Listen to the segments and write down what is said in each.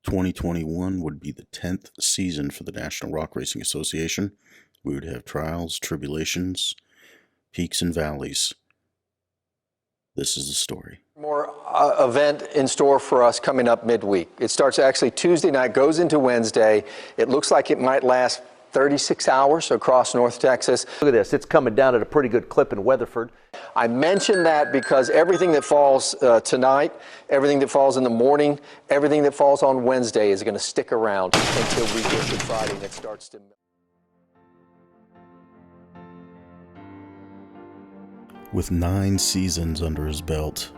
2021 would be the 10th season for the National Rock Racing Association. We would have trials, tribulations, peaks and valleys. This is the story. More event in store for us coming up midweek. It starts actually Tuesday night, goes into Wednesday. It looks like it might last 36 hours across North Texas. Look at this, it's coming down at a pretty good clip in Weatherford. I mention that because everything that falls tonight, everything that falls in the morning, everything that falls on Wednesday is going to stick around until we get to Friday and it starts to... With 9 seasons under his belt,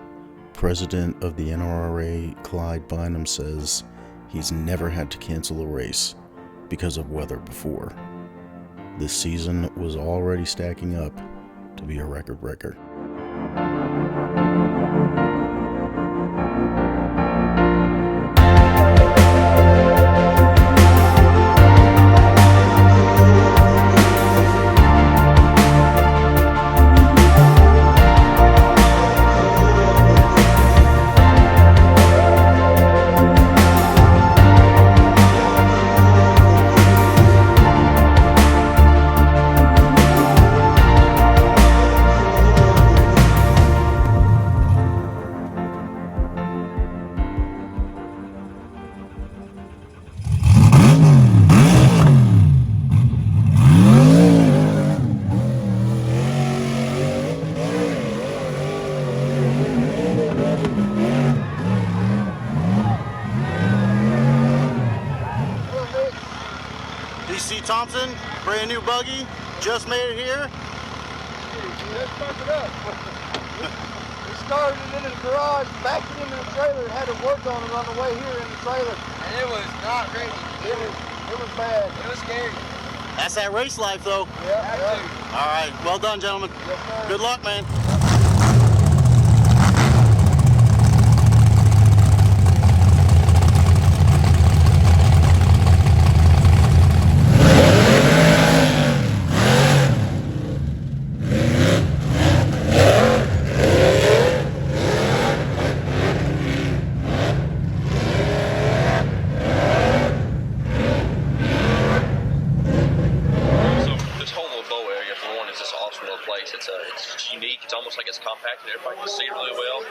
President of the NRRA, Clyde Bynum, says he's never had to cancel a race because of weather before. This season was already stacking up to be a record breaker. Thompson, brand new buggy, just made it here. Let's fuck it up. We started it in the garage, backed it into the trailer, and had to work on it on the way here in the trailer. And it was not ready. It was bad. It was scary. That's that race life, though. Yeah. All right, well done, gentlemen. Yes, good luck, man. It's unique. It's almost like it's compacted. Everybody can see really well.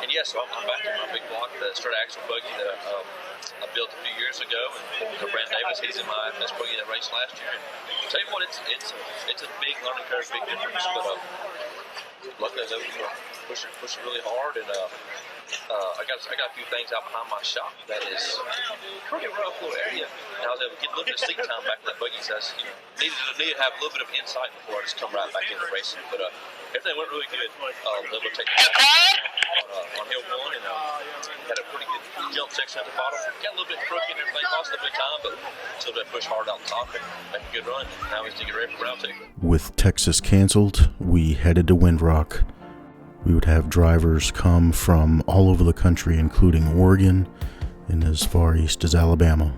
And yes, so I'm back in my big block, the straight axle buggy that I built a few years ago. And Brand Davis, he's in my best buggy that raced last year. And I'll tell you what, it's a big learning curve, big difference. But luckily, I was pushing really hard, and I got a few things out behind my shop that is pretty rough little area. And I was able to get a little bit of seat time back in that buggy, so I needed to have a little bit of insight before I just come right back into racing. But everything went really good. Able to take on hill one, and had a pretty good jump section at the bottom. Got a little bit crooked and everything, lost a little bit of time, but still had to push hard out the top and make a good run. Now we just need to get ready for round 2. With Texas canceled, we headed to Windrock. We would have drivers come from all over the country, including Oregon and as far east as Alabama.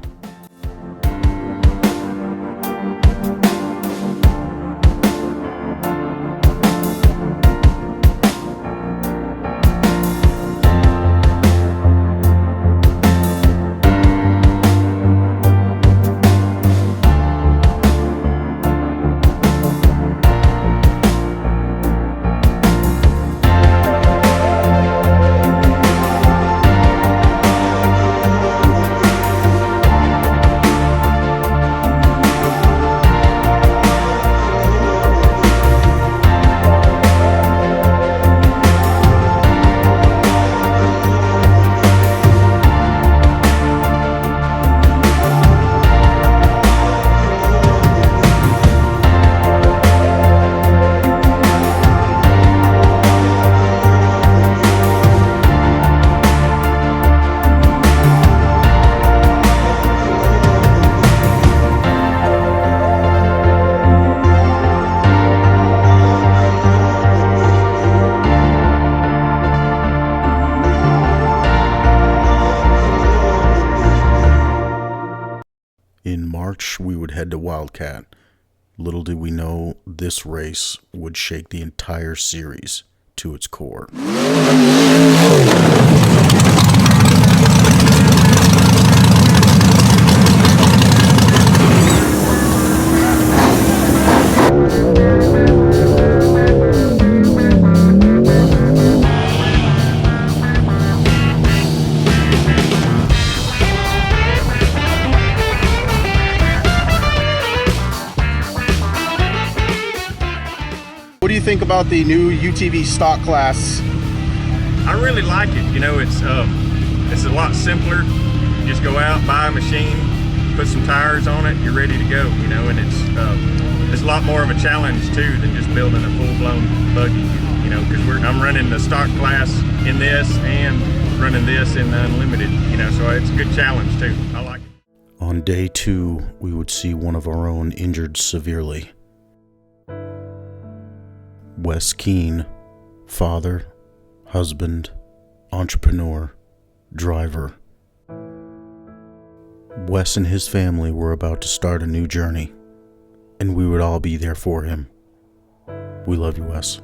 In March, we would head to Wildcat. Little did we know this race would shake the entire series to its core. think about the new UTV stock class? I really like it. You know, it's a lot simpler. You just go out, buy a machine, put some tires on it, you're ready to go. You know, and it's a lot more of a challenge too than just building a full-blown buggy. You know, because I'm running the stock class in this and running this in the unlimited. You know, so it's a good challenge too. I like it. On day 2, we would see one of our own injured severely. Wes Keane, father, husband, entrepreneur, driver. Wes and his family were about to start a new journey, and we would all be there for him. We love you, Wes.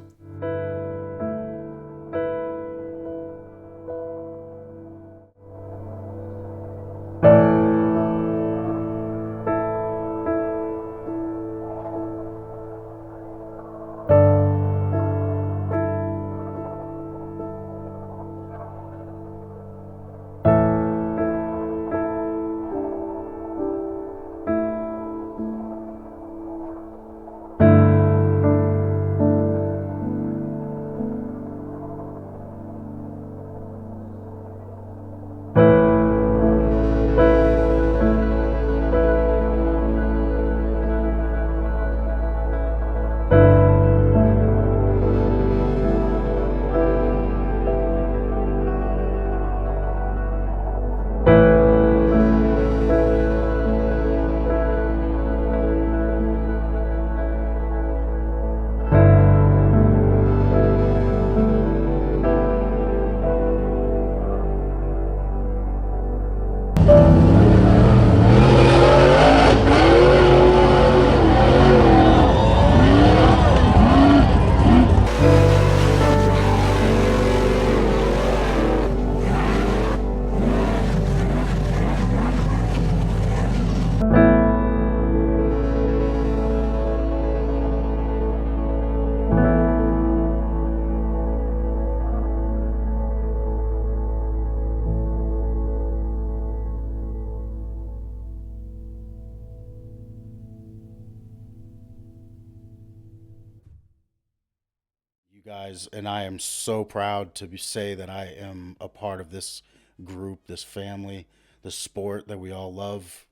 Guys, and I am so proud to say that I am a part of this group, this family, this sport that we all love.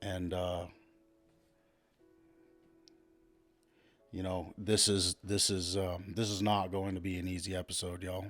And you know, this is not going to be an easy episode, y'all.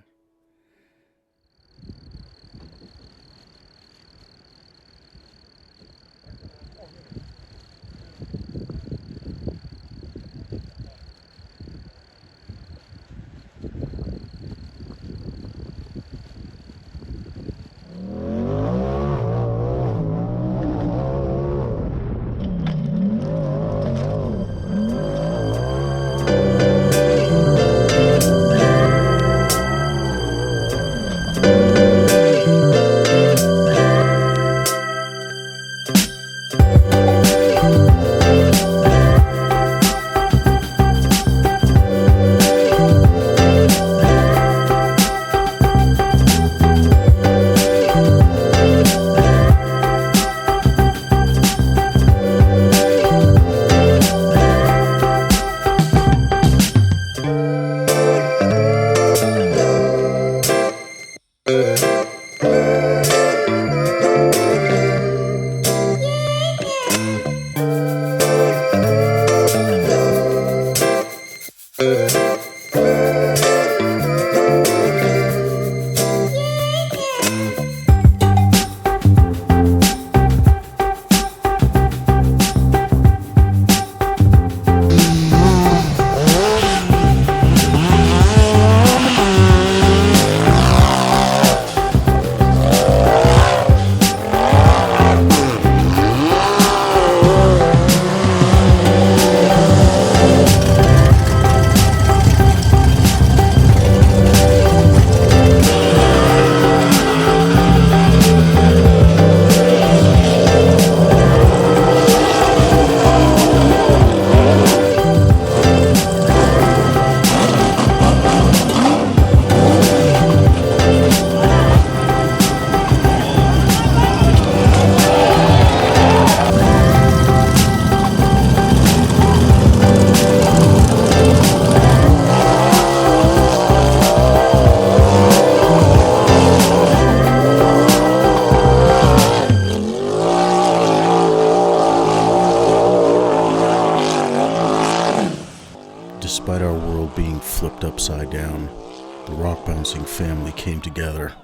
The rock-bouncing family came together.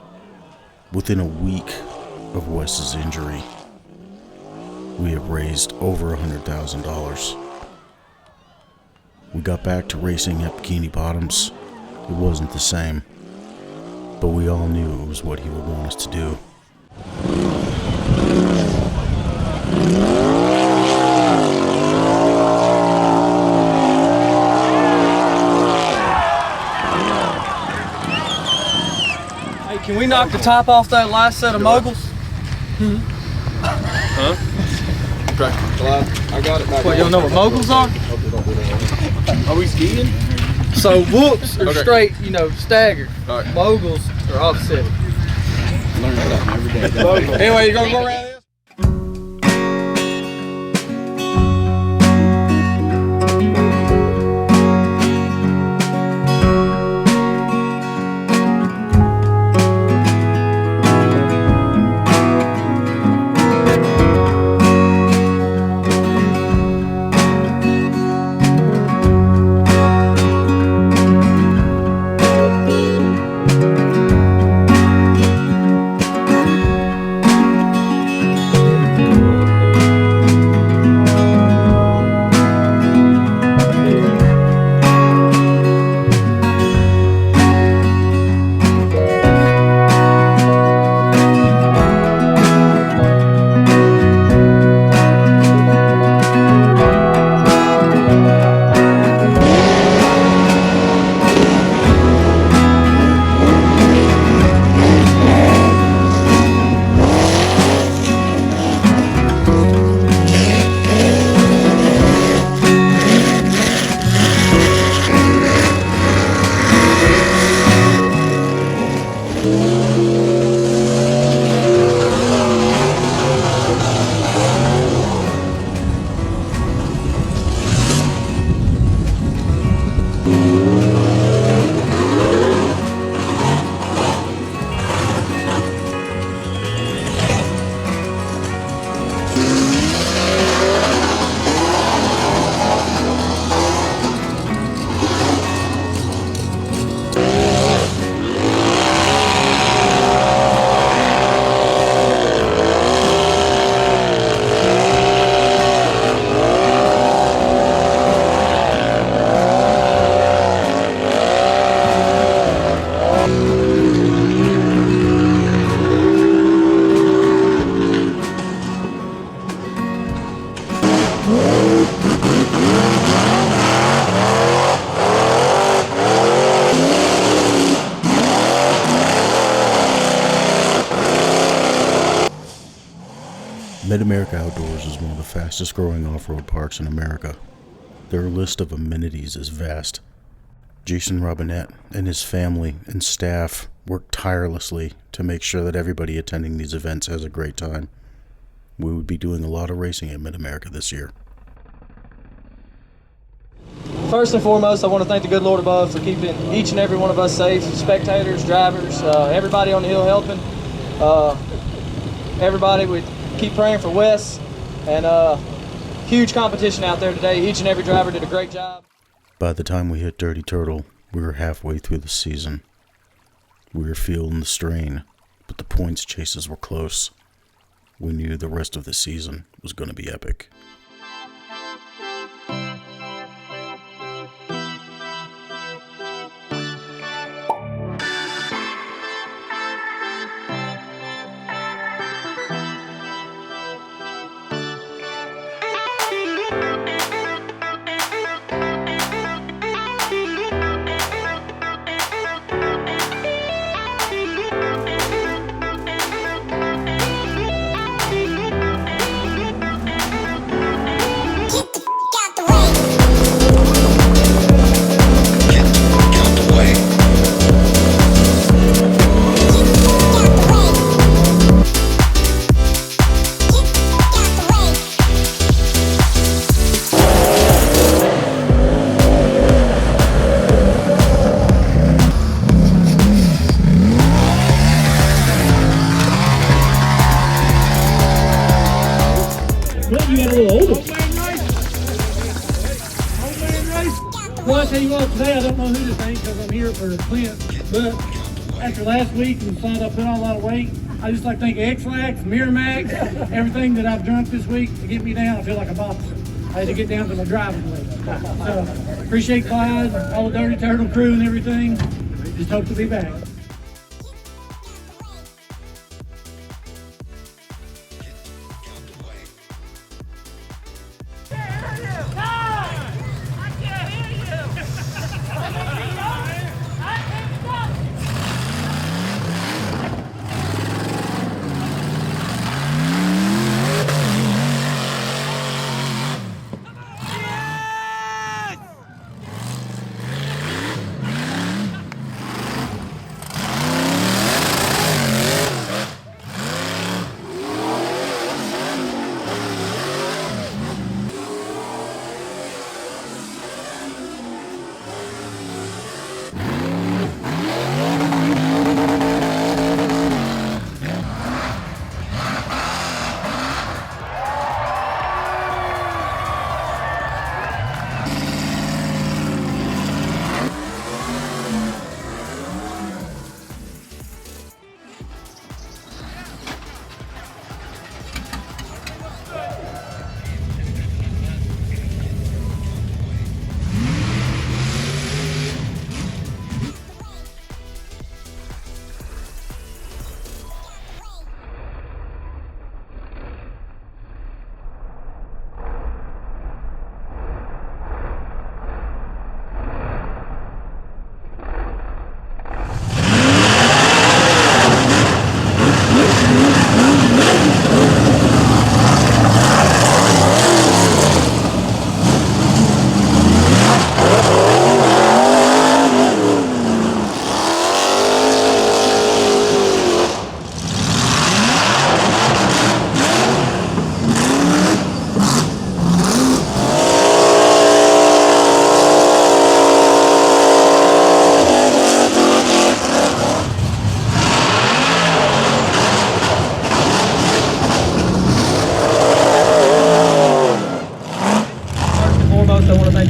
Within a week of Wes's injury, we have raised over $100,000. We got back to racing at Bikini Bottoms. It wasn't the same, but we all knew it was what he would want us to do. Hey, can we knock the top off that last set of moguls? Huh? I got it back. What, you don't know what moguls are? Are we skiing? So whoops are Okay. straight, you know, staggered. All right. Moguls are offset. Learn something every day. Anyway, you gonna go around this? Mid-America Outdoors is one of the fastest growing off-road parks in America. Their list of amenities is vast. Jason Robinette and his family and staff work tirelessly to make sure that everybody attending these events has a great time. We would be doing a lot of racing at Mid-America this year. First and foremost, I want to thank the good Lord above for keeping each and every one of us safe, spectators, drivers, everybody on the hill helping. Everybody, we keep praying for Wes, and huge competition out there today. Each and every driver did a great job. By the time we hit Dirty Turtle, we were halfway through the season. We were feeling the strain, but the points chases were close. We knew the rest of the season was going to be epic. Well, I tell you what, today I don't know who to thank because I'm here for Clint. But after last week and saw that I put on a lot of weight, I just like to thank X-Lax, Miramax, everything that I've drunk this week to get me down. I feel like a boxer. I had to get down to my driving weight. So appreciate Clyde, all the Dirty Turtle crew and everything. Just hope to be back.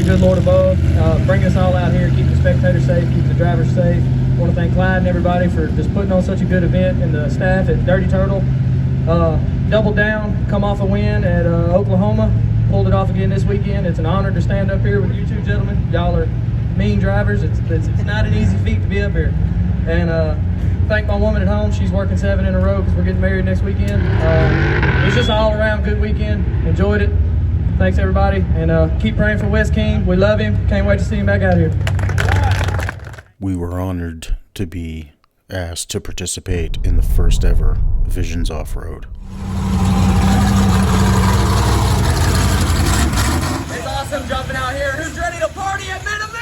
Good Lord above, bringing us all out here, keep the spectators safe, keep the drivers safe. I want to thank Clyde and everybody for just putting on such a good event, and the staff at Dirty Turtle. Doubled down, come off a win at Oklahoma, pulled it off again this weekend. It's an honor to stand up here with you two gentlemen. Y'all are mean drivers. It's not an easy feat to be up here. And thank my woman at home. She's working 7 in a row because we're getting married next weekend. It was just an all around good weekend. Enjoyed it. Thanks everybody, and keep praying for Wes Keane. We love him. Can't wait to see him back out here. We were honored to be asked to participate in the first ever Visions Off-Road. It's awesome jumping out here. Who's ready to party at Mid-America?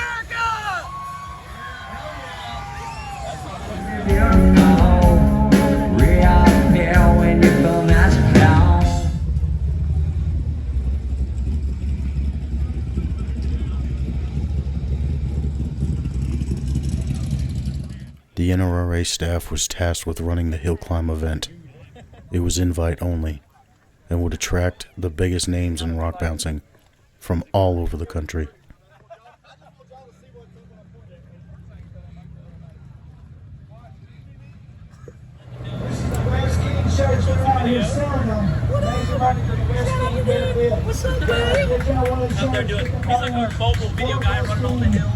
The NRRA staff was tasked with running the Hillclimb event. It was invite only and would attract the biggest names in rock bouncing from all over the country. What's up, buddy? Out there doing, he's like our mobile video guy running on the hill.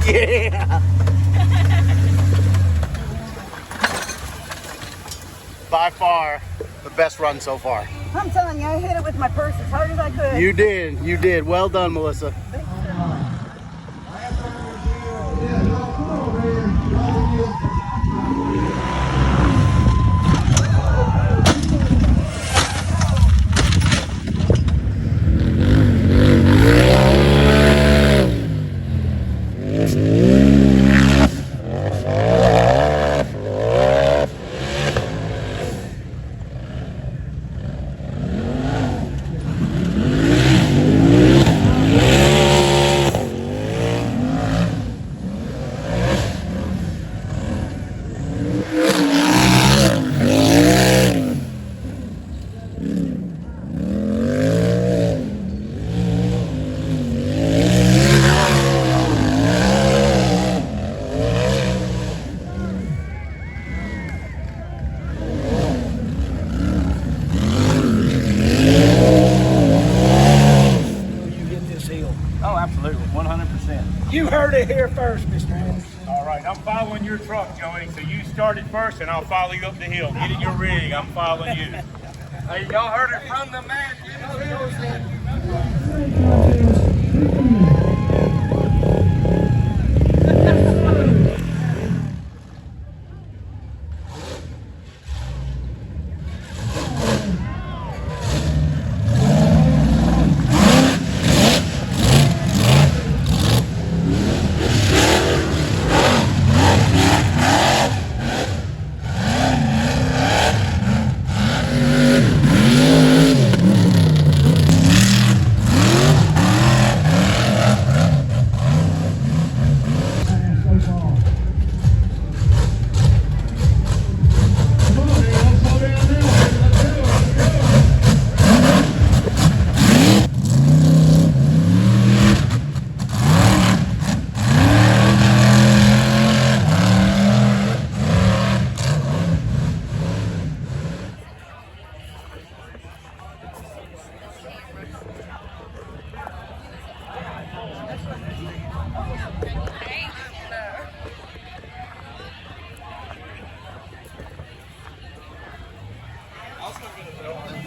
Yeah. By far, the best run so far. I'm telling you, I hit it with my purse as hard as I could. You did. You did. Well done, Melissa. You heard it here first, Mr. Anderson. All right, I'm following your truck, Joey. So you started first, and I'll follow you up the hill. Get in your rig. I'm following you. Hey, y'all heard it from the man.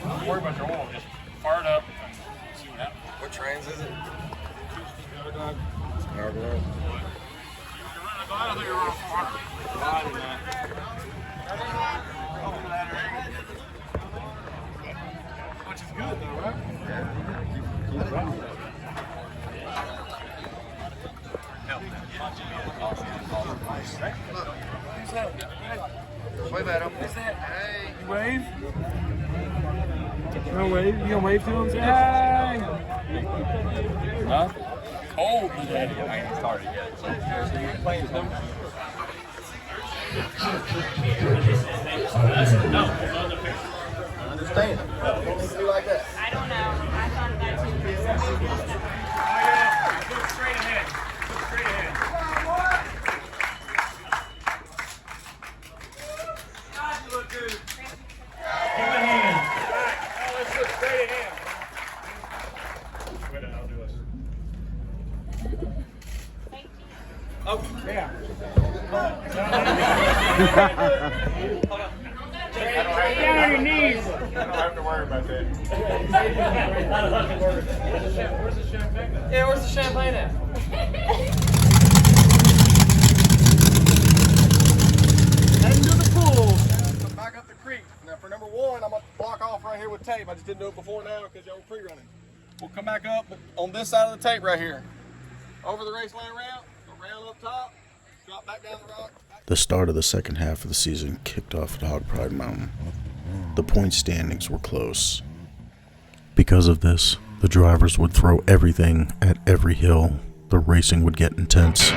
Don't worry about your oil. Just fire it up and see what happens. What trans is it? Power. I think you're running which is good though, right? Yeah. Keep it running. Who's that? Wave at him. Who's that? Hey. You wave? No wave? You gonna wave to him? Hey! Huh? Cold today. I ain't started yet. So you're playing with them? No. I understand. It don't need to be like that. I don't know. I thought that too. Oh yeah. Look straight ahead. Look straight ahead. God, you look good. Give him a hand. Oh, let's look straight ahead. Wait, I'll do this. Oh, yeah. Hold on. Down on your knees. I don't have to worry about that. Where's the champagne at? Yeah, where's the champagne at? Heading to the pool. Come back up the creek. Now for number one, I'm going to block off right here with tape. I just didn't do it before now because y'all were pre-running. We'll come back up on this side of the tape right here. Over the race line route, go round up top, drop back down the rock. The start of the second half of the season kicked off at Hog Pride Mountain. The point standings were close. Because of this, the drivers would throw everything at every hill. The racing would get intense.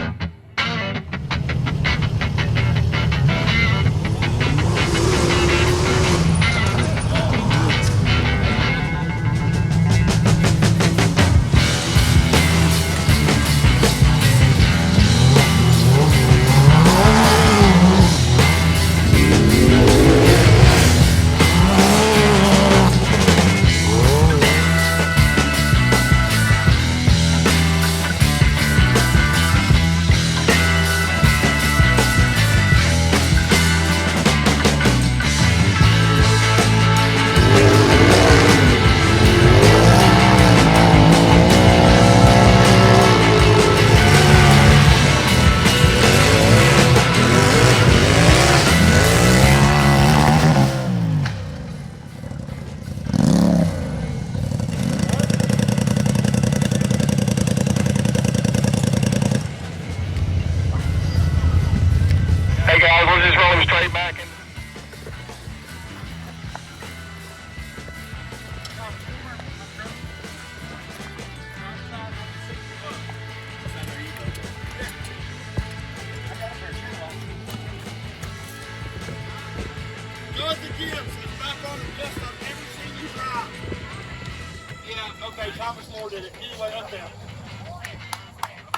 straight back in. Jonathan Gibbs is back on the list. I've never seen you drive. Yeah, okay, Thomas Moore did it. Anyway, up there.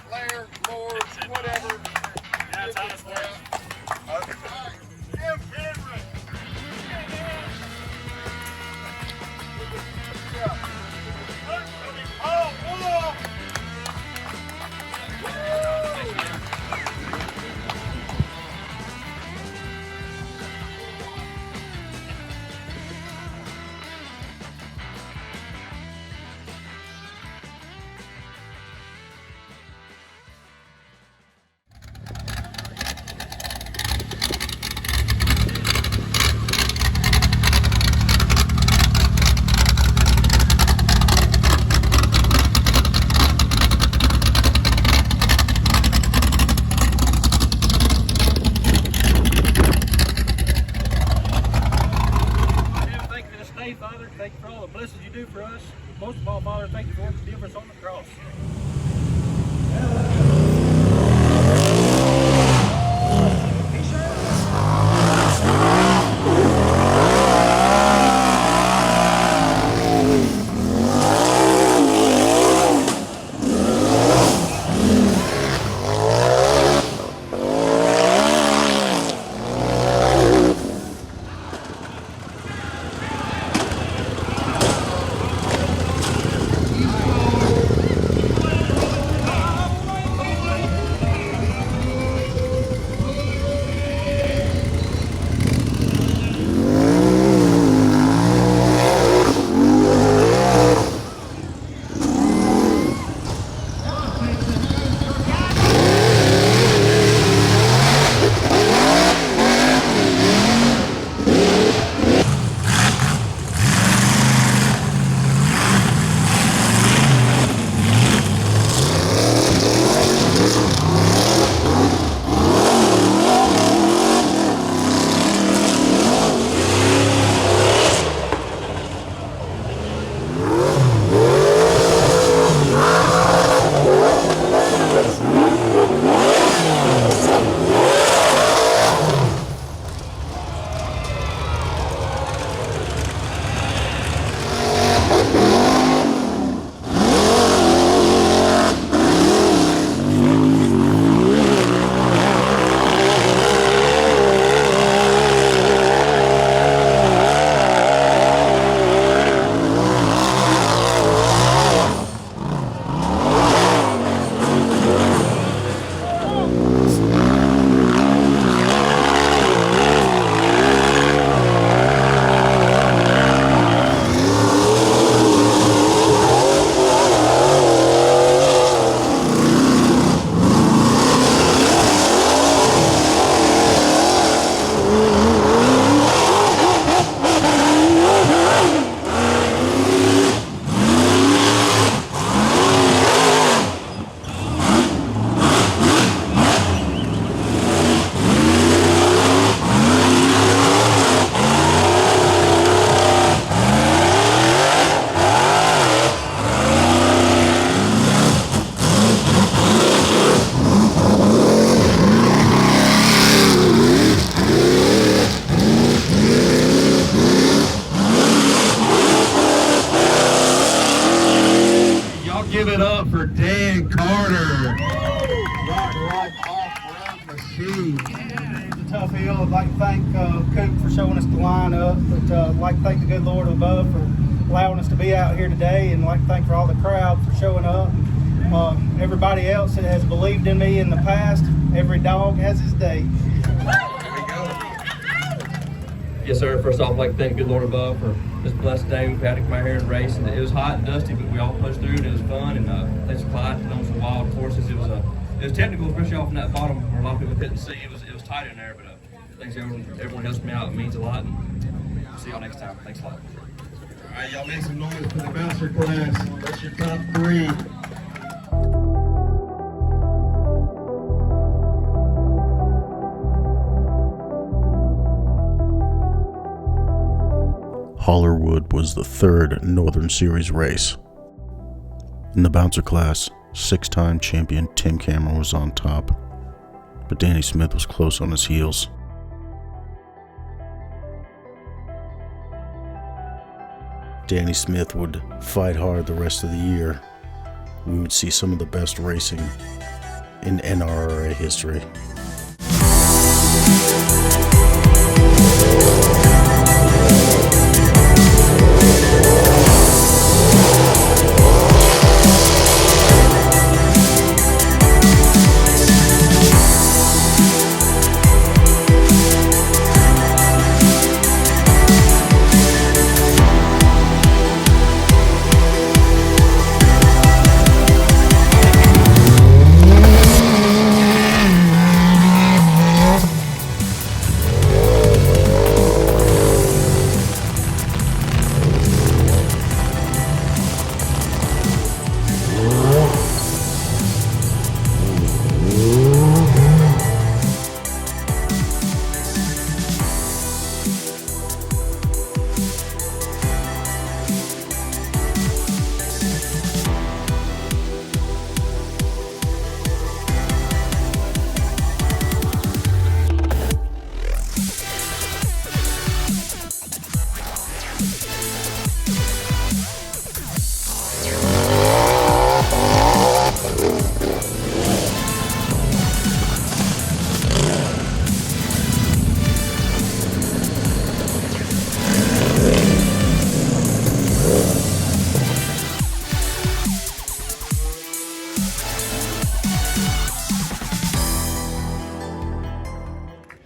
Blair, Moore, whatever. Yeah, Thomas Moore. Okay. Jim Henry. Oh, whoa! Father, thank you for all the blessings you do for us. Most of all, Father, thank you for what you did for us on the cross. Give it up for Dan Carter. Right off-road machine. It's a tough hill. I'd like to thank Coop for showing us the line up, but I'd like to thank the good Lord above for allowing us to be out here today, and I'd like to thank for all the crowd for showing up. Everybody else that has believed in me in the past, every dog has his day. Yes, sir. First off, I'd like to thank the good Lord above for this blessed day. We've had to come out here and race, and it was hot and dusty, but we all pushed through, and it was fun. And thanks to Clyde for on some wild courses. It was technical, especially off in that bottom where a lot of people couldn't see. It was tight in there, but thanks everyone helps me out. It means a lot. And see y'all next time. Thanks a lot. All right, y'all make some noise for the bouncer class. That's your top three. Hollerwood was the third Northern Series race. In the bouncer class, 6-time champion Tim Cameron was on top, but Danny Smith was close on his heels. Danny Smith would fight hard the rest of the year. We would see some of the best racing in NRRA history.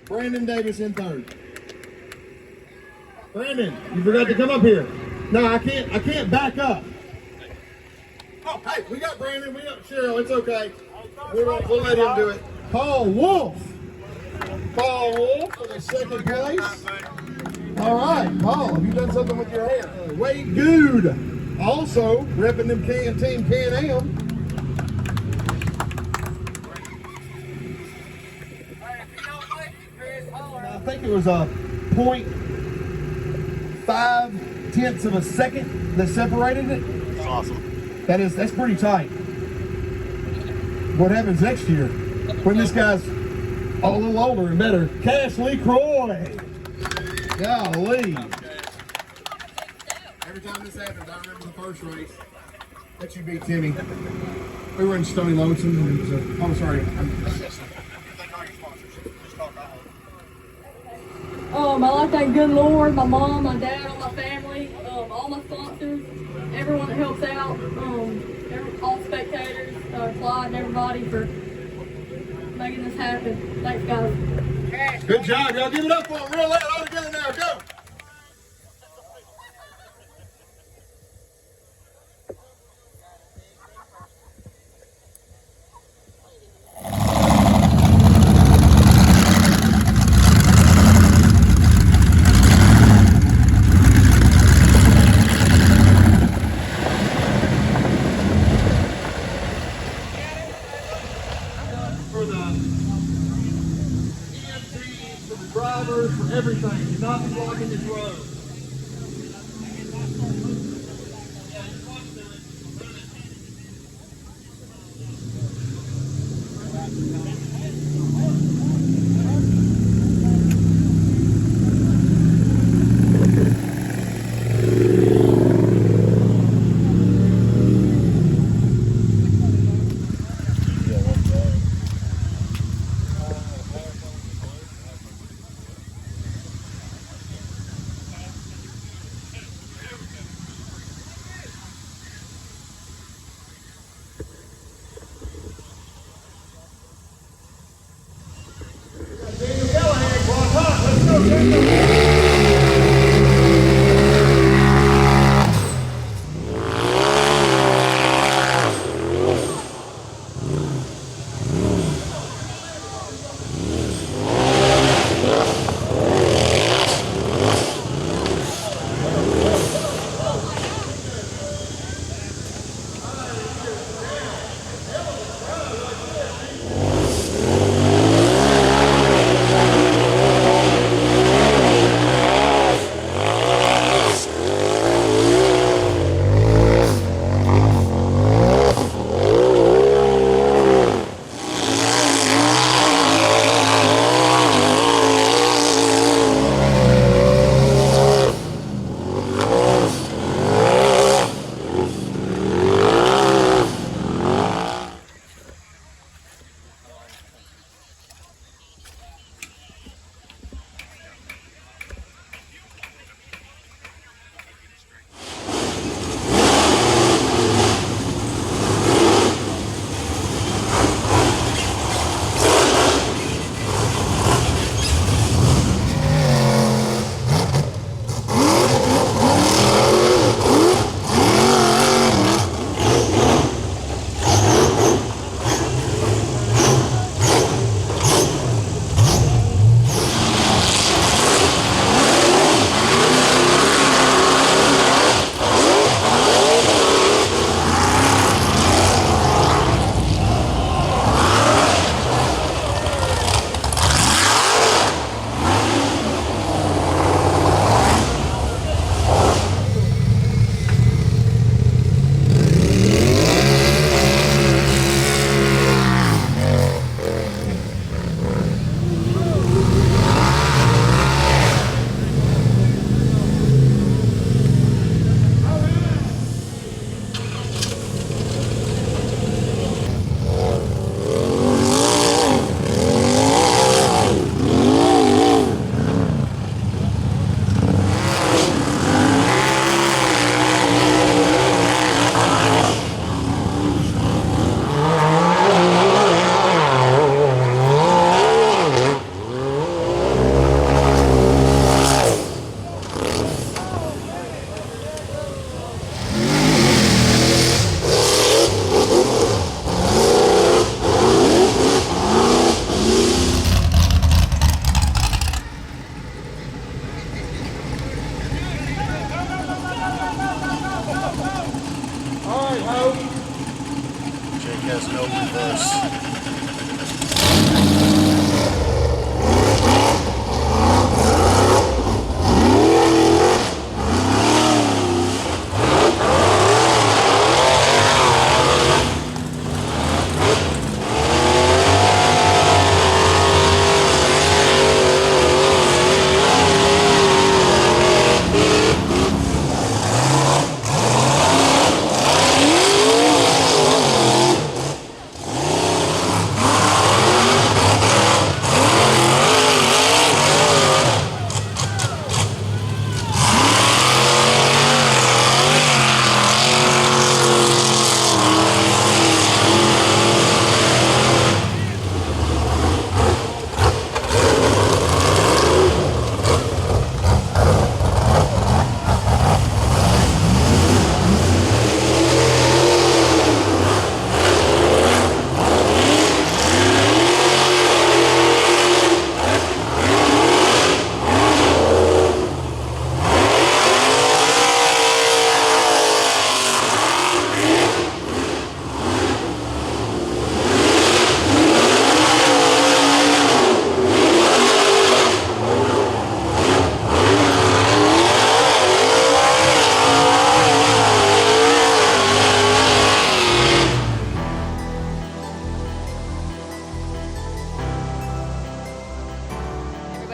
Brandon Davis in third. Brandon, you forgot to come up here. No, I can't back up. Oh, hey, we got Brandon, we got Cheryl, it's okay. We'll let him do it. Paul Wolf for the second place. All right, Paul, have you done something with your hair? Wade Good, also repping them Team Can-Am. I think it was a 0.5 of a second that separated it. That's awesome. That's pretty tight. What happens next year when this guy's a little older and better? Cash Lee Croy. Golly. Every time this happens, I remember the first race that you beat Timmy. We were in Stony Lonesome and it was I'm sorry. I like that good Lord, my mom, my dad, all my family, all my sponsors, everyone that helps out, all spectators, Clyde and everybody for making this happen. Thanks, guys. Good job, y'all. Give it up for them real loud. All together now. Go. For everything. Do not be blocking this road.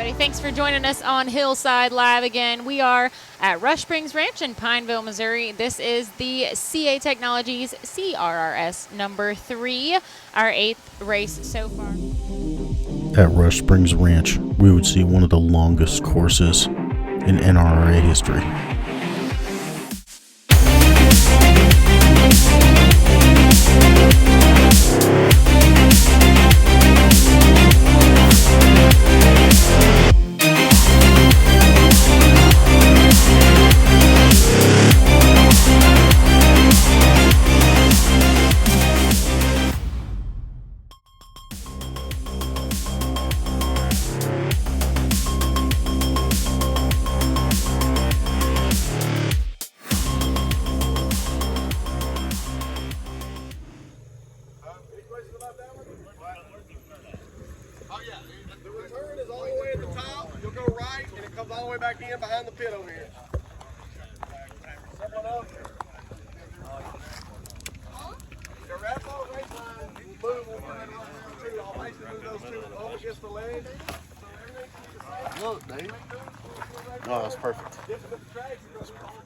everybody. Thanks for joining us on Hillside Live again. We are at Rush Springs Ranch in Pineville, Missouri. This is the CA Technologies CRRS number 3, our 8th race so far. At Rush Springs Ranch, we would see one of the longest courses in NRRA history. All the way back in behind the pit over here. The wrap on the race line, move on two. I'll basically move those two over against the leg. Look, Dave. Oh, that's perfect. That's perfect.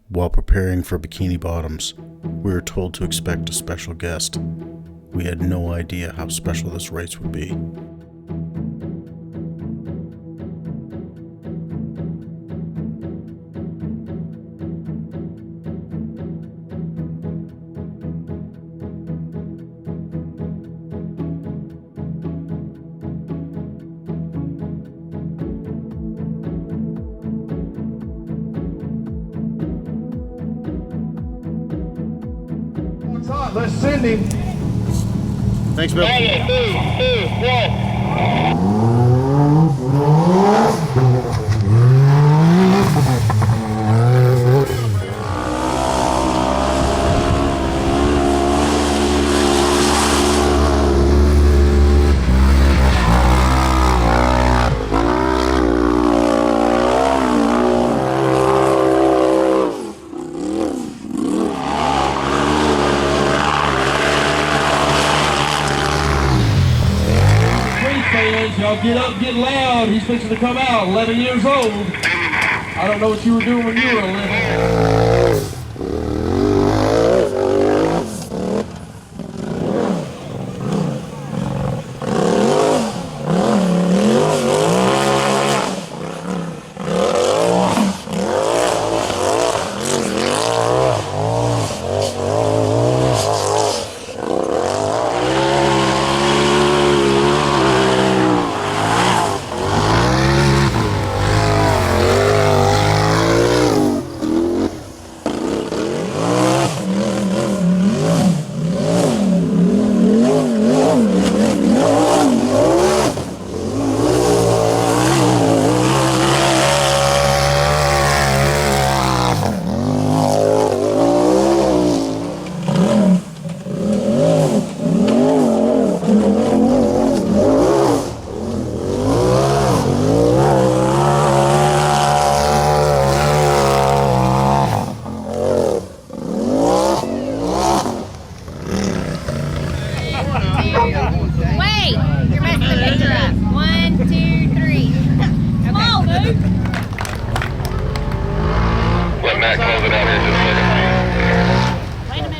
While preparing for Bikini Bottoms, we were told to expect a special guest. We had no idea how special this race would be. Let's send him. Thanks, Bill. 3, 2, Y'all get up, get loud. He's fixing to come out, 11 years old. I don't know what you were doing when you were little.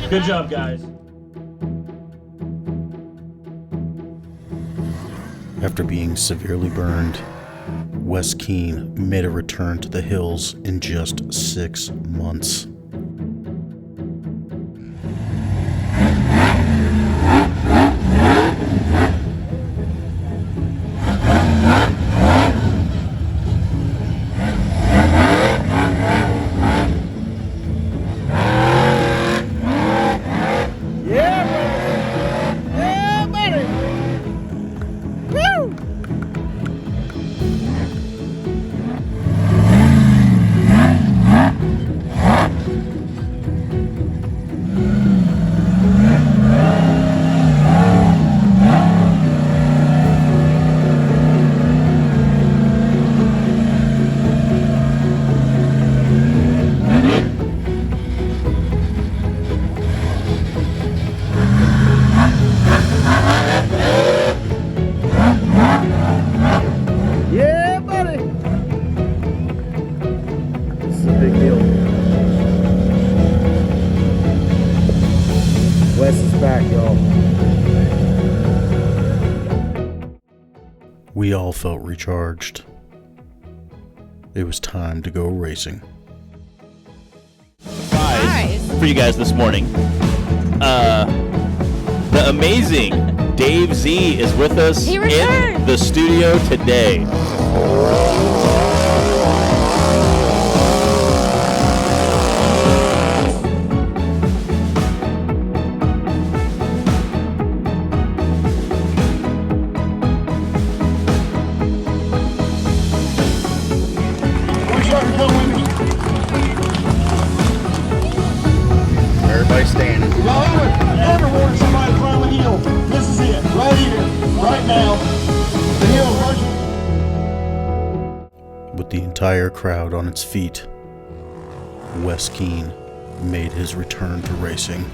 Good job, guys. After being severely burned, Wes Keane made a return to the hills in just 6 months. Wes is back, y'all. We all felt recharged. It was time to go racing. Surprise for you guys this morning. The amazing Dave Z is with us in the studio today. Everybody standing. Y'all ever wanted somebody to climb a hill? This is it, right here, right now. The hill rushing. With the entire crowd on its feet, Wes Keane made his return to racing.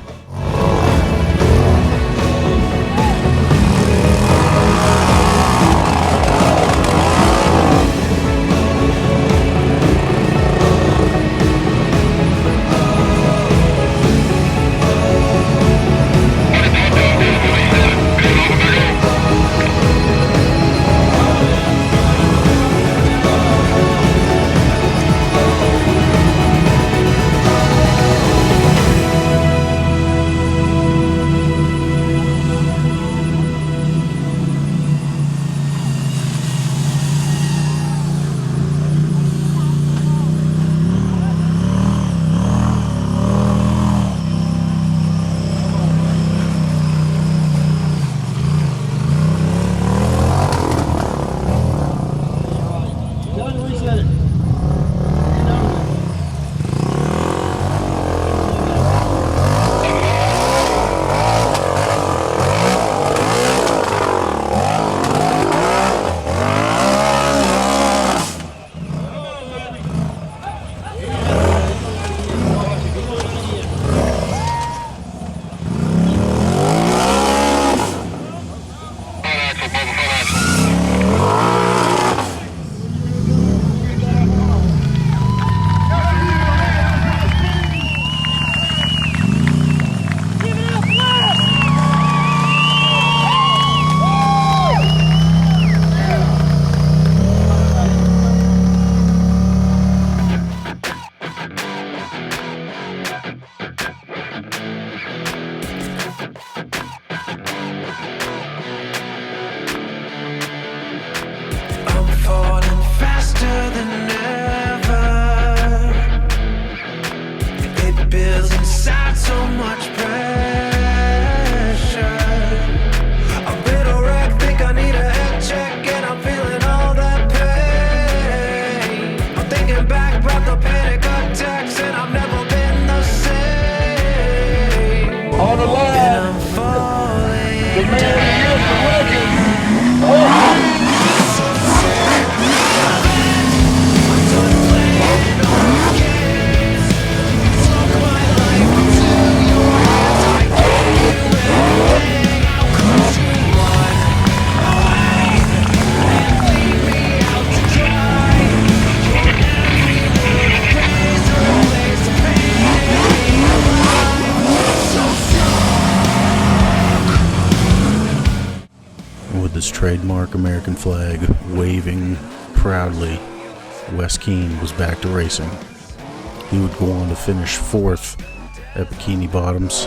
trademark American flag waving proudly, Wes Keane was back to racing. He would go on to finish 4th at Bikini Bottoms.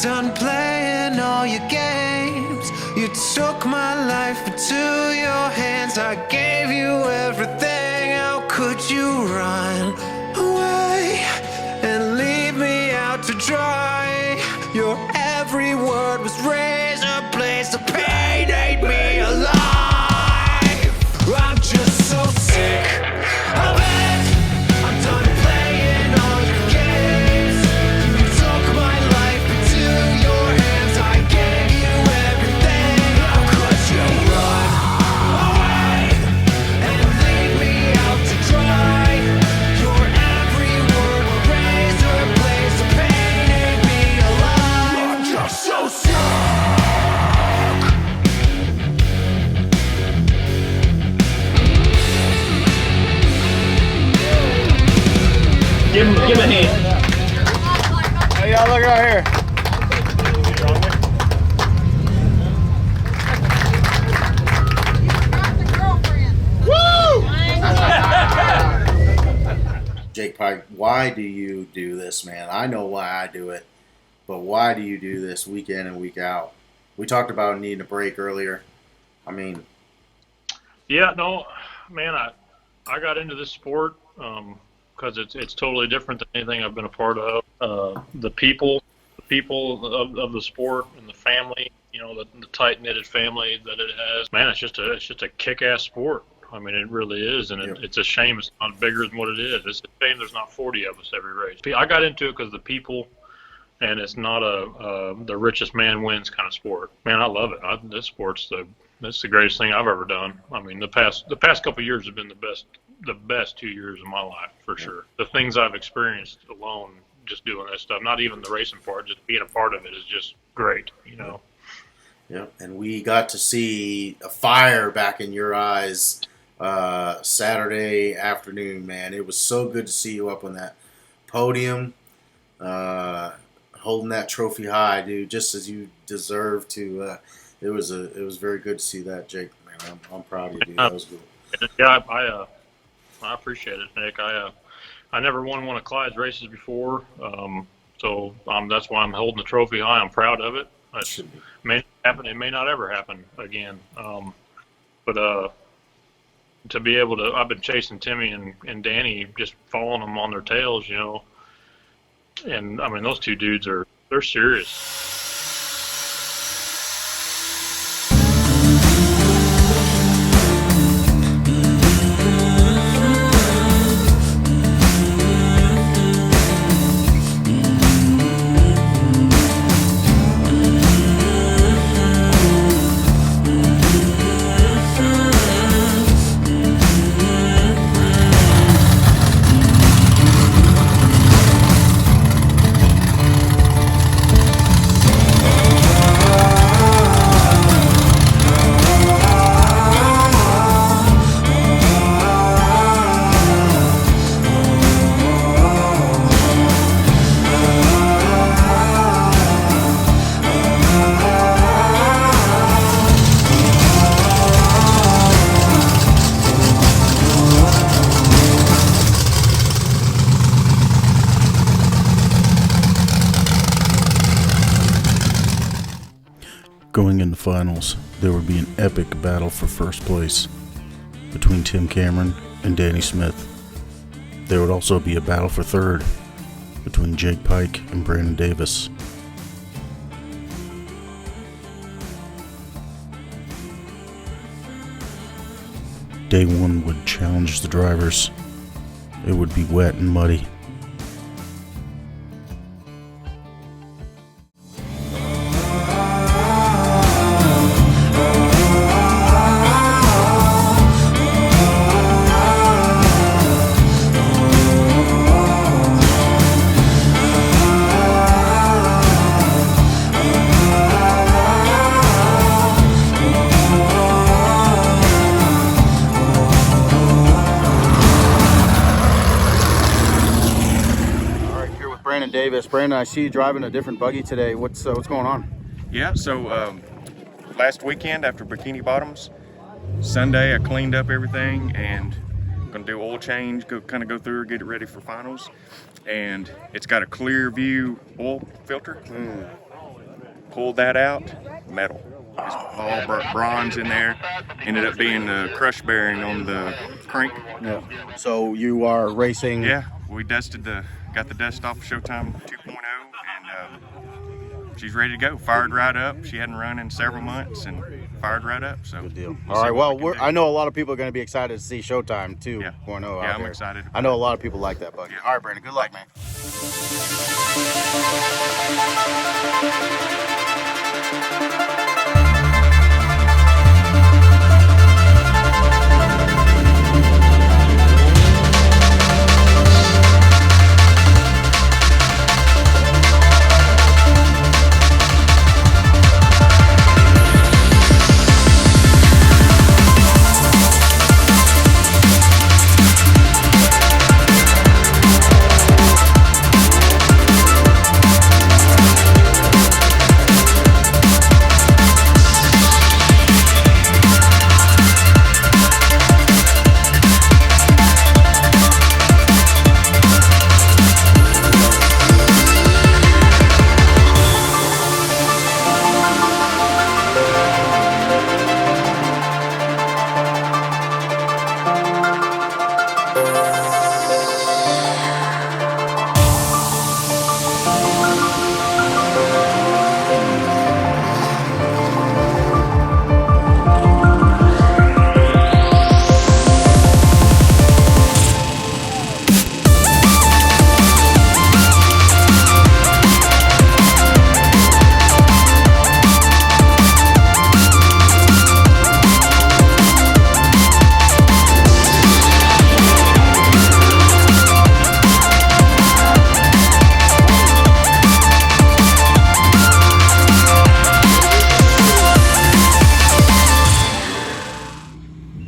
Done playing all your games. You took my life into your hands. I gave you everything. How could you run away and leave me out to dry? Your every word was razor blades. The pain ate me alive. I'm just so sick of it. I'm done playing all your games. You took my life into your hands. I gave you everything. How could you run away and leave me out to dry? Your every word was razor blades. The pain ate me alive. I'm just so sick. Give him a hand. Hey, y'all, look right here. Jake Pike, why do you do this, man? I know why I do it, but why do you do this week in and week out? We talked about needing a break earlier. I mean, yeah, no, man, I got into this sport because it's totally different than anything I've been a part of. The people of the sport and the family, you know, the tight knitted family that it has. Man, it's just a kick-ass sport. I mean, it really is, and it's a shame it's not bigger than what it is. It's a shame there's not 40 of us every race. I got into it because of the people, and it's not a the richest man wins kind of sport. Man, I love it. This sport's that's the greatest thing I've ever done. I mean, the past couple of years have been the best 2 years of my life for sure. The things I've experienced alone, just doing that stuff, not even the racing part, just being a part of it is just great, you know. Yeah, and we got to see a fire back in your eyes Saturday afternoon, man. It was so good to see you up on that podium, holding that trophy high, dude, just as you deserve to. It was very good to see that, Jake. Man, I'm proud of you, dude. That was good. Yeah, I appreciate it, Nick. I never won one of Clyde's races before, so that's why I'm holding the trophy high. I'm proud of it. It may not happen. It may not ever happen again. But to be able to, I've been chasing Timmy and Danny, just following them on their tails, you know. And I mean, those two dudes they're serious. Going into finals, there would be an epic battle for first place between Tim Cameron and Danny Smith. There would also be a battle for third between Jake Pike and Brandon Davis. Day one would challenge the drivers. It would be wet and muddy. Davis. Brandon, I see you driving a different buggy today. What's going on? Yeah, so last weekend after Bikini Bottoms, Sunday I cleaned up everything and I'm gonna do oil change, go through, get it ready for finals. And it's got a clear view oil filter. Pulled that out, metal. It's all bronze in there. Ended up being the crush bearing on the crank. Yeah. So you are racing? Yeah, we got the dust off of Showtime 2.0 and she's ready to go. Fired right up. She hadn't run in several months and fired right up. So good deal. All right. Well, I know a lot of people are going to be excited to see Showtime 2.0 out there. Yeah, I'm excited. I know a lot of people like that buggy. All right, Brandon. Good luck, man.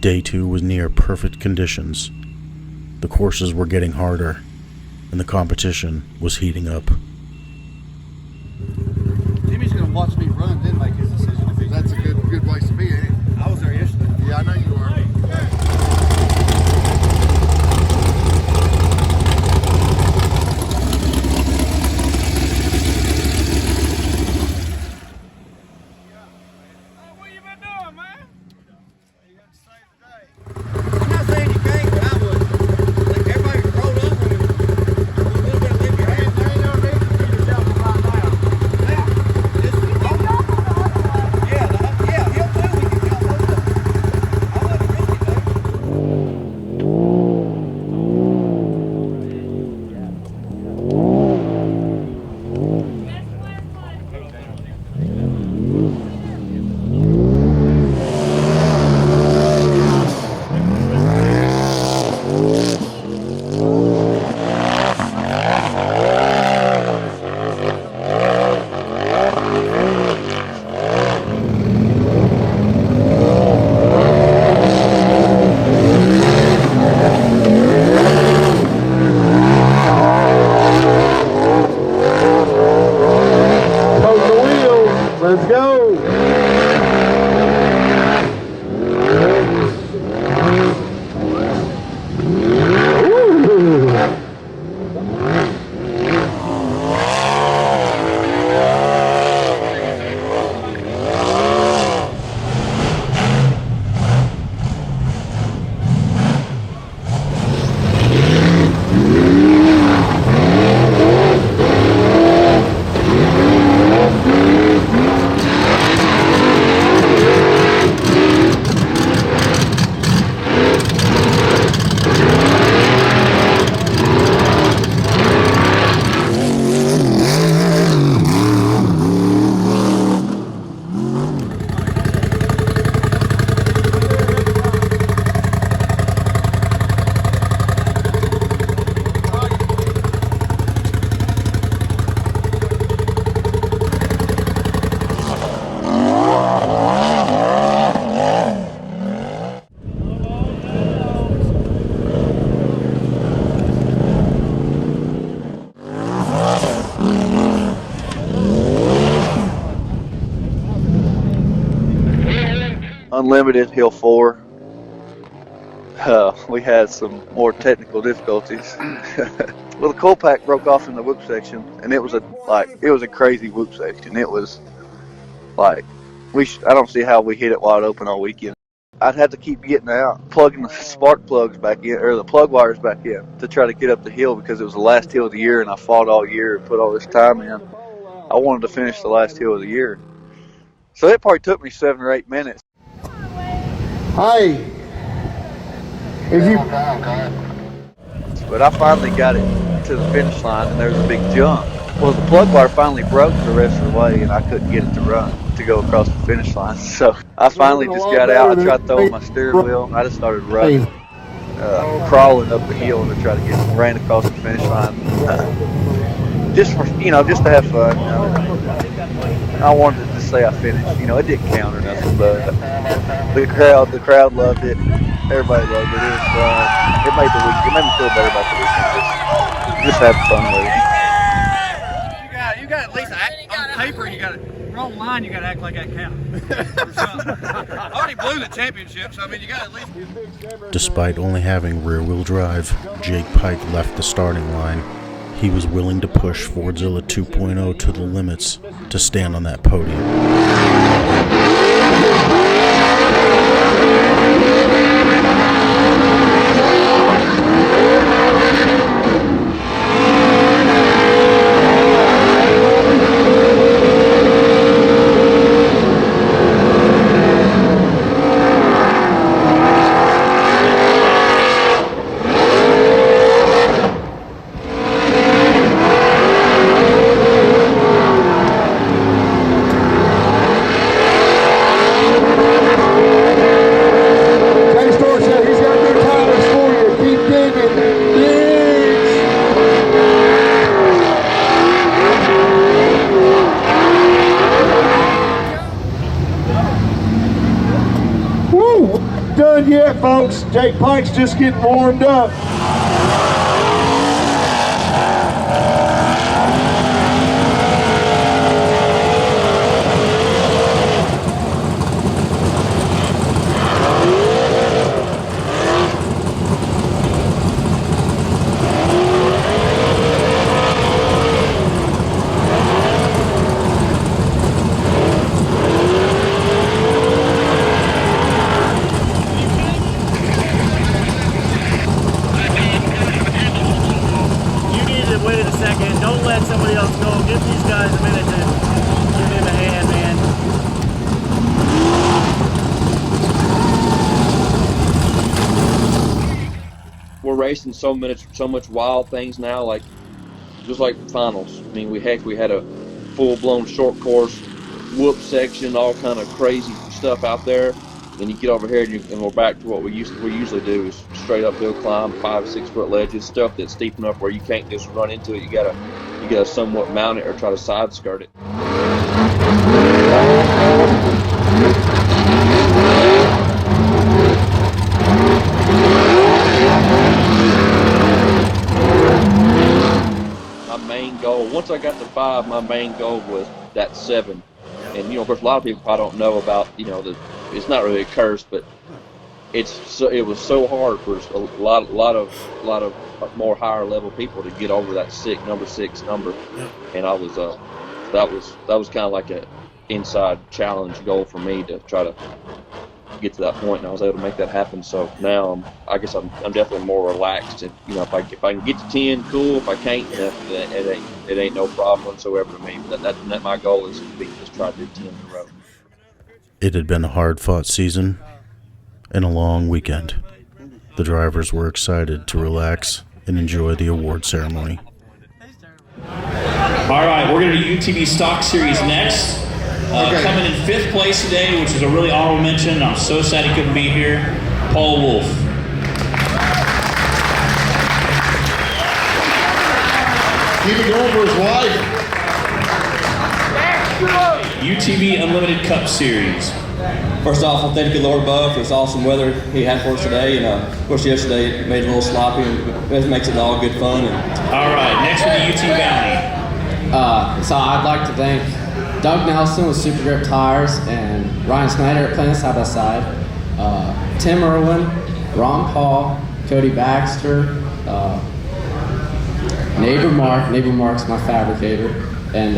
Day 2 was near perfect conditions. The courses were getting harder, and the competition was heating up. Jimmy's going to watch me run, then make his decision. If that's a good place to be, ain't it? I was there yesterday. Yeah, I know you were. Let's go. Unlimited Hill 4. We had some more technical difficulties. Well, the coal pack broke off in the whoop section, and it was a crazy whoop section. It was like I don't see how we hit it wide open all weekend. I'd have to keep getting out, plugging the spark plugs back in, or the plug wires back in, to try to get up the hill, because it was the last hill of the year, and I fought all year and put all this time in. I wanted to finish the last hill of the year. So it probably took me 7 or 8 minutes. Hey, if you... But I finally got it to the finish line, and there was a big jump. Well, the plug wire finally broke the rest of the way, and I couldn't get it to run to go across the finish line. So I finally just got out. I tried throwing my steering wheel. I just started running, crawling up the hill to try to ran across the finish line. Just for, just to have fun. I wanted to say I finished. It didn't count or nothing, but the crowd loved it. Everybody loved it. It was fun. It made me feel better about the weekend. Just having fun with it. You got at least on paper. You got it online. You got to act like that count. I already blew the championship, so I mean, you got at least. Despite only having rear-wheel drive, Jake Pike left the starting line. He was willing to push Fordzilla 2.0 to the limits to stand on that podium. Done yet, folks. Jake Pike's just getting warmed up. Wait a second. Don't let somebody else go. Give these guys a minute to give him a hand, man. We're racing so much wild things now, like just like the finals. I mean, we had a full-blown short course whoop section, all kind of crazy stuff out there. Then you get over here and we're back to what we usually do, is straight uphill climb, 5-6 foot ledges, stuff that's steep enough where you can't just run into it. You gotta somewhat mount it or try to side skirt it. My main goal, once I got to 5, my main goal was that 7. And of course, a lot of people probably don't know about it's not really a curse, but it was so hard for a lot of more higher level people to get over that number 6 number, and I was that was kind of like a inside challenge goal for me to try to get to that point, and I was able to make that happen. So now I guess I'm definitely more relaxed, and if I can get to 10, cool. If I can't, it ain't no problem whatsoever to me. That my goal is to just try to do 10 in a row. It had been a hard-fought season and a long weekend. The drivers were excited to relax and enjoy the award ceremony. All right, we're going to do UTV Stock Series next. Coming in 5th place today, which is a really honorable mention. I'm so sad he couldn't be here. Paul Wolf. Keep it going for his wife. UTV Unlimited Cup Series. First off, I thank the Lord above for this awesome weather He had for us today, and of course yesterday it made it a little sloppy, and it makes it all good fun. All right, next with the UT Bounty. So I'd like to thank Doug Nelson with Super Grip Tires and Ryan Snyder at Planet Side by Side. Tim Irwin, Ron Paul, Cody Baxter, Neighbor Mark's my fabricator, and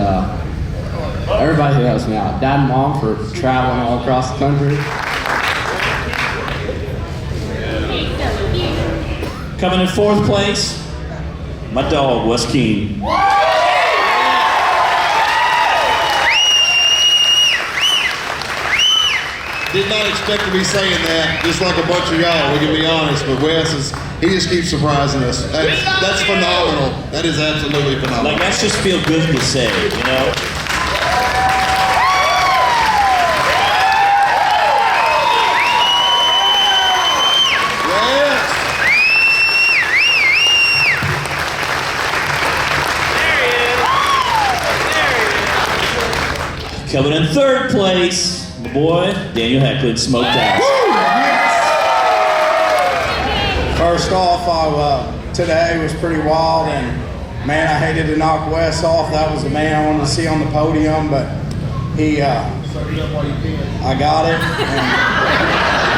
everybody who helps me out. Dad and Mom for traveling all across the country. Coming in 4th place, my dog, Wes Keane. Did not expect to be saying that, just like a bunch of y'all, we can be honest, but Wes he just keeps surprising us. That's phenomenal. That is absolutely phenomenal. Like, that's just feel good to say, you know? Coming in 3rd place, my boy, Daniel Hecklin, Smoked House. First off, today was pretty wild, and man, I hated to knock Wes off. That was the man I wanted to see on the podium, but I got it.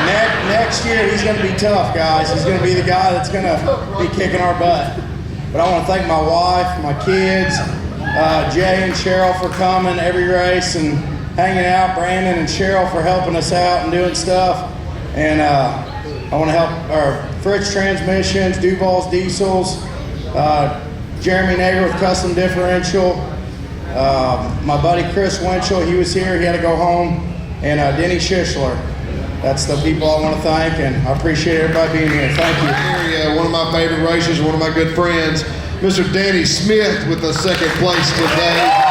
And next year, he's going to be tough, guys. He's going to be the guy that's going to be kicking our butt. But I want to thank my wife, my kids, Jay and Cheryl for coming every race and hanging out, Brandon and Cheryl for helping us out and doing stuff. And I want to help Fritz Transmissions, Duval's Diesels, Jeremy Nager with Custom Differential, my buddy Chris Winchell, he was here, he had to go home, and Denny Schischler. That's the people I want to thank, and I appreciate everybody being here. Thank you. One of my favorite racers, one of my good friends, Mr. Danny Smith with the 2nd place today.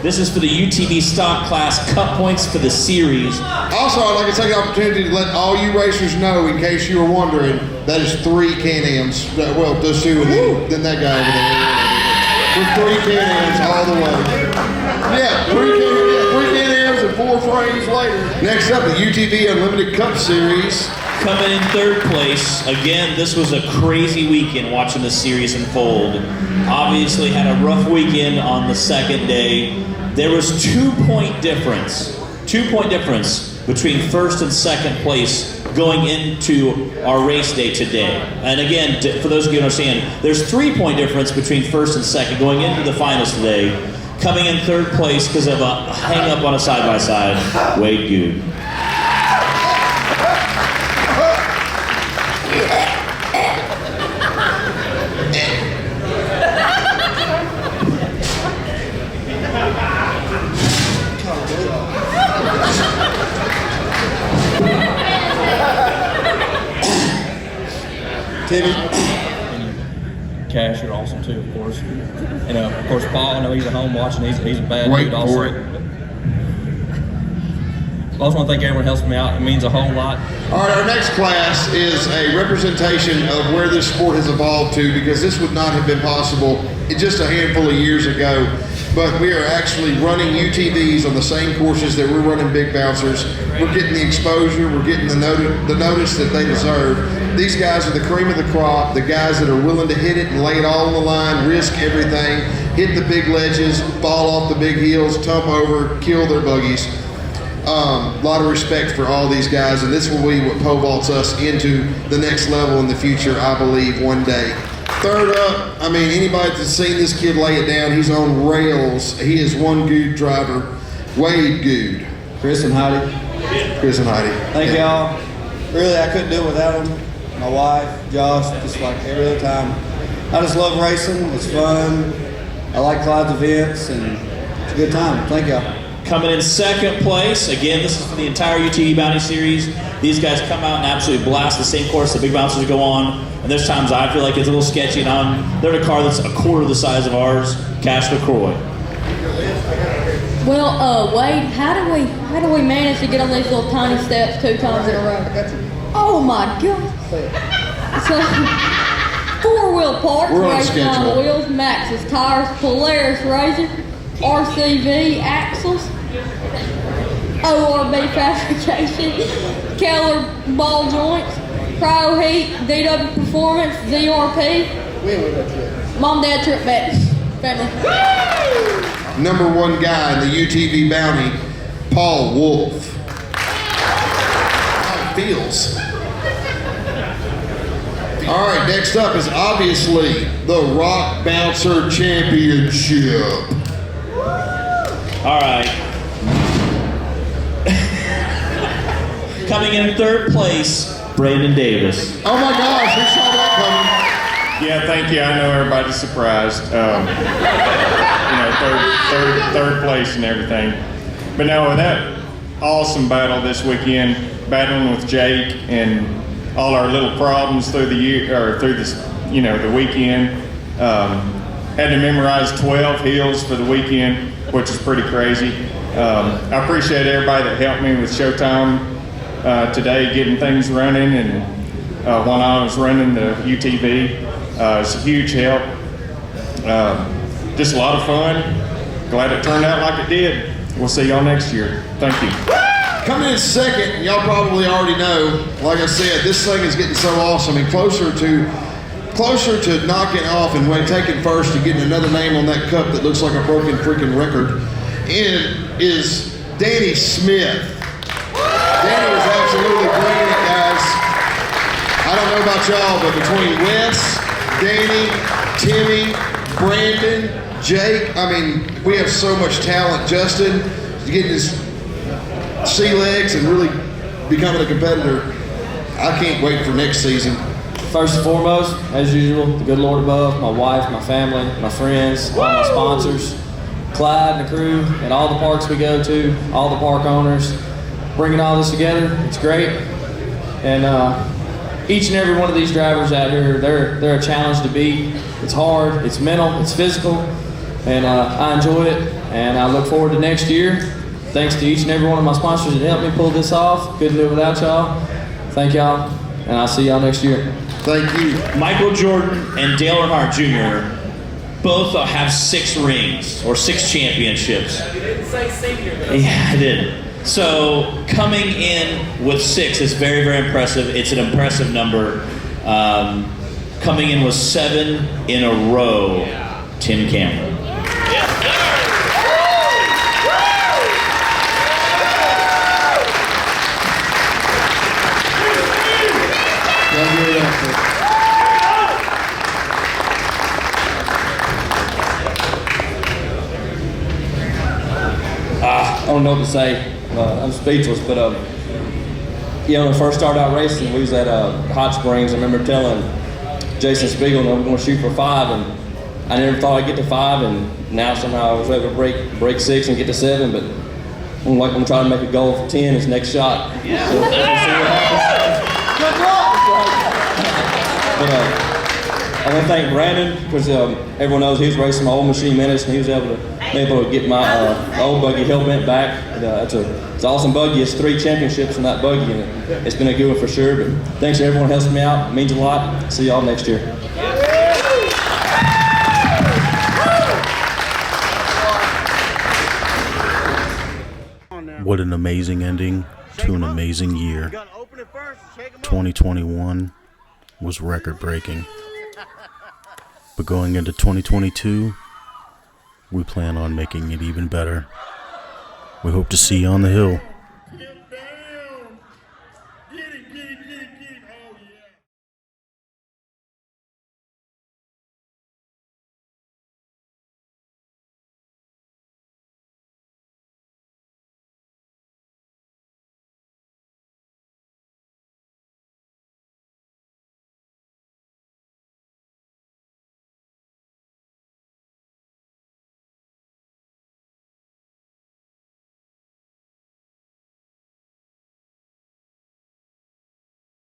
This is for the UTV Stock Class Cup points for the series. Also, I'd like to take the opportunity to let all you racers know, in case you were wondering, that is 3 Can-Ams. Well, those 2 and then that guy over there. With 3 Can-Ams all the way. Yeah, 3 Can-Ams and 4 frames later. Next up, the UTV Unlimited Cup Series. Coming in 3rd place, again, this was a crazy weekend watching the series unfold. Obviously had a rough weekend on the 2nd day. There was 2-point difference between 1st and 2nd place going into our race day today. And again, for those of you who understand, there's 3-point difference between 1st and 2nd going into the finals today. Coming in 3rd place because of a hang-up on a side-by-side, Wade Good. Timmy. Cash are awesome too, of course. And of course, Paul, I know he's at home watching. He's a bad dude also. For it. I also want to thank everyone who helps me out. It means a whole lot. All right, our next class is a representation of where this sport has evolved to, because this would not have been possible just a handful of years ago. But we are actually running UTVs on the same courses that we're running big bouncers. We're getting the exposure, we're getting the notice that they deserve. These guys are the cream of the crop, the guys that are willing to hit it and lay it all on the line, risk everything, hit the big ledges, fall off the big hills, tump over, kill their buggies. A lot of respect for all these guys, and this will be what pole vaults us into the next level in the future, I believe, one day. Third up, I mean, anybody that's seen this kid lay it down, he's on rails. He is one good driver, Wade Good. Chris and Heidi. Chris and Heidi. Thank y'all. Really, I couldn't do it without them. My wife, Josh, just like every other time. I just love racing. It's fun. I like Clyde's events, and it's a good time. Thank y'all. Coming in 2nd place, again, this is for the entire UTV Bounty Series. These guys come out and absolutely blast the same course the big bouncers go on. And there's times I feel like it's a little sketchy, and they're in a car that's a quarter the size of ours. Cash LaCroix. Well, Wade, how do we manage to get on these little tiny steps 2 times in a row? Oh my God! So 4-wheel parts, racing on wheels, Maxxis tires, Polaris Razor, RCV axles, ORB fabrication, Keller ball joints, Cryo Heat, DW Performance, ZRP. Mom, Dad, trip back. Family. Number 1 guy in the UTV bounty, Paul Wolf. How it feels. All right, next up is obviously the Rock Bouncer Championship. All right. Coming in 3rd place, Brandon Davis. Oh my gosh, who saw that coming? Yeah, thank you. I know everybody's surprised. Third place and everything. But no, with that awesome battle this weekend, battling with Jake and all our little problems through the year or through this, the weekend. Had to memorize 12 hills for the weekend, which is pretty crazy. I appreciate everybody that helped me with Showtime today, getting things running, and when I was running the UTV, it's a huge help. Just a lot of fun. Glad it turned out like it did. We'll see y'all next year. Thank you. Coming in second, y'all probably already know, like I said, this thing is getting so awesome and closer to knocking off and when taking first and getting another name on that cup that looks like a broken freaking record is Danny Smith. Danny was absolutely bringing it, guys. I don't know about y'all, but between Wes, Danny, Timmy, Brandon, Jake, I mean, we have so much talent. Justin, getting his sea legs and really becoming a competitor. I can't wait for next season. First and foremost, as usual, the good Lord above, my wife, my family, my friends, all my sponsors, Clyde and the crew, and all the parks we go to, all the park owners, bringing all this together. It's great. And each and every one of these drivers out here, they're a challenge to beat. It's hard, it's mental, it's physical, and I enjoy it, and I look forward to next year. Thanks to each and every one of my sponsors that helped me pull this off. Couldn't do it without y'all. Thank y'all, and I'll see y'all next year. Thank you. Michael Jordan and Dale Earnhardt Jr. both have 6 rings or 6 championships. You didn't say senior though. Yeah, I did. So coming in with 6 is very, very impressive. It's an impressive number. Coming in with 7 in a row, Tim Cameron. I don't know what to say. I'm speechless, but when I first started out racing, we was at Hot Springs. I remember telling Jason Spiegel that I'm going to shoot for 5, and I never thought I'd get to 5, and now somehow I was able to break 6 and get to 7, but I'm trying to make a goal for 10 is next shot. Yeah. So, we'll see what happens. Good luck! But I want to thank Brandon, because everyone knows he was racing my old machine Menace, and he was able to get my old buggy hell bent back. It's an awesome buggy. It's 3 championships in that buggy, and it's been a good one for sure. But thanks to everyone who helps me out. It means a lot. See y'all next year. What an amazing ending to an amazing year. 2021 was record-breaking. But going into 2022, we plan on making it even better. We hope to see you on the hill. Get down. Get it. Oh, yeah.